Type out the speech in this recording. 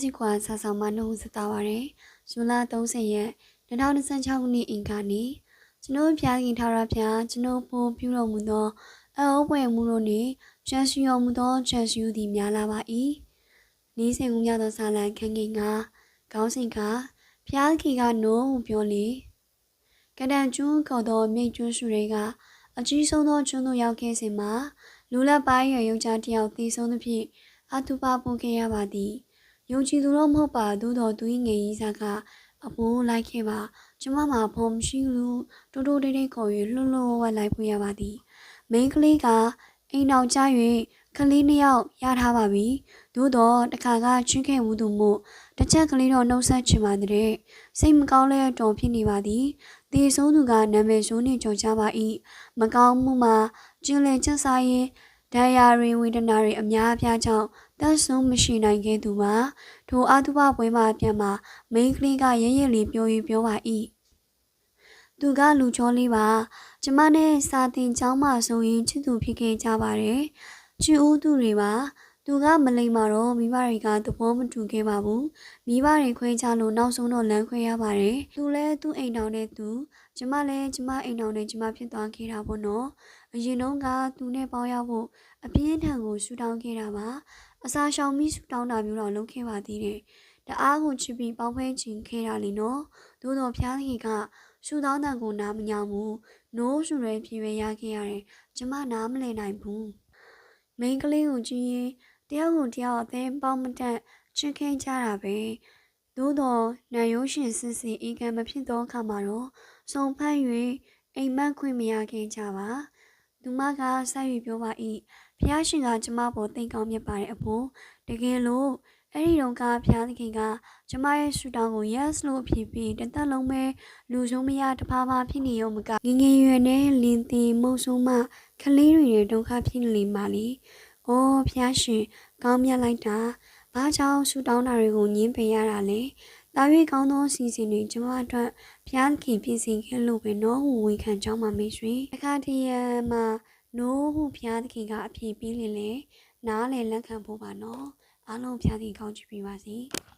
စီကွာဆာဆောင်မနှုတ်ဆက်တာပါရယ်ဇွန်လ30ရက်2026ခုနှစ်အင်္ဂါနေ့ကျွန်တော်ဖျားခင်ထာရဖျားကျွန်တော်ပို့ပြုတော်မူသောအအိုးပွဲမှုတို့နှင့်ချမ်းရှိတော်မူသောချမ်းရှိသည်များလာပါ၏နေ့စဉ်ကူးရသောဆာလံခန်းငင်ကခေါင်းစဉ်ကဖျားခင်ကနိုးဟုပြောလေကတန်ကျွန်းခေါ်သောမြိတ်ကျွန်းစုတွေကအကြီးဆုံးသောကျွန်းတို့ရောက်ခဲ့စဉ်မှာလူလက်ပိုင်းရရုံချတယောက်တည်ဆုံးသဖြင့်အထုပါပို့ခဲ့ရပါသည်ယုံကြည်သူတော့မဟုတ်ပါသို့တော်သူ၏ငယ်ကြီးစားကအပိုးလိုက်ခဲ့ပါကျမမှာဖော်မရှိလို့တိုးတိုးတိတ်တိတ်ခေါ်၍လှလွဝက်လိုက်ပွေရပါသည်မိန်းကလေးကအိမ်အောင်ကျ၍ကလေးနှစ်ယောက်ရထားပါပြီသို့တော်တခါကချင်းခဲ့မှုသူမို့တစ်ချက်ကလေးတော့နှုတ်ဆက်ချင်ပါတဲ့စိတ်မကောင်းလဲတော်ဖြစ်နေပါသည်သေဆုံးသူကနာမည်ဆိုးနှင့်ကြော်ကြပါ၏မကောင်းမှုမှာကျင်းလည်ချက်စားရင်ဒဏ်ရာတွေဝေဒနာတွေအများအပြားကြောင့်တတ်ဆုံးမရှိနိုင်ခဲ့သူပါထိုအတုပပွဲမှာပြန်မှာမိန်းကလေးကရဲရဲလေးပြောပါ၏သူကလူချောလေးပါကျမနဲ့စာတင်ကျောင်းမှာဆိုရင်ချစ်သူဖြစ်ခဲ့ကြပါတယ်ချစ်ဦးသူတွေပါသူကမလိမ္မာတော့မိဘတွေကသဘောမတူခဲ့ပါဘူးမိဘတွေခွဲခြားလို့နောက်ဆုံးတော့လမ်းခွဲရပါတယ်သူလည်းသူ့အိမ်တော်နဲ့သူကျမလည်းကျမအိမ်တော်နဲ့ကျမဖြစ်သွားခဲ့တာပေါ့နော်အရင်တုန်းကသူနဲ့ပေါင်းရဖို့အပြင်းထန်ကိုဆူတောင်းခဲ့တာပါအစာရှောင်ပြီးဆူတောင်းတာမျိုးတော့လုပ်ခဲ့ပါသေးတယ်တအားကိုချစ်ပြီးပေါင်းဖဲချင်ခဲ့တာလေနော်သို့တော်ဖျားကြီးကဆူတောင်းတဲ့ကိုနားမညောင်းဘူးနိုးဆူရဲဖြေရရခဲ့ရတယ်ကျမနားမလည်နိုင်ဘူးမိန်းကလေးကိုကြည့်ရင်တယောက်ကိုတယောက်အသေးပေါင်းမတက်ချစ်ခင်ကြတာပဲသို့တော်နိုင်ရိုးရှင်စစ်စစ်အေကံမဖြစ်သောအခါမှာတော့စုံဖက်၍အိမ်မက်ခွင့်မရခဲ့ကြပါသူမကဆက်၍ပြောပါ၏ဖျားရှင်ကကျမပေါ်သိကောင်းမြတ်ပါတယ်အဖိုးတကယ်လို့အဲ့ဒီတော့ကဖျားသခင်ကကျမရဲ့ဆူတောင်းကို yes လို့ဖြေပြီးတသက်လုံးပဲလူဆုံးမရတဖားဖားဖြစ်နေရောမကငငယ်ရွယ်နဲ့လင်းသေးမုံဆုံးမကလေးတွေရဲ့ဒုက္ခဖြစ်နေပါလေ။အော်ဖျားရှင်ကောင်းမြတ်လိုက်တာဘာကြောင့်ဆူတောင်းတာတွေကိုညင်းပယ်ရတာလဲ။တာ၍ကောင်းသောစီစဉ်တွေကျမအတွက်ဖျားခင်ပြင်ဆင်ခဲ့လို့ပဲနော်ဟုဝန်ခံကြောင်းပါမေရွှေ။အခါတရံမှာနိုးဟုဖျားခင်ကအပြေးပြီးလေနားလေလက်ခံဖို့ပါနော်။အားလုံးဖျားခင်ကောင်းချီးပေးပါစေ။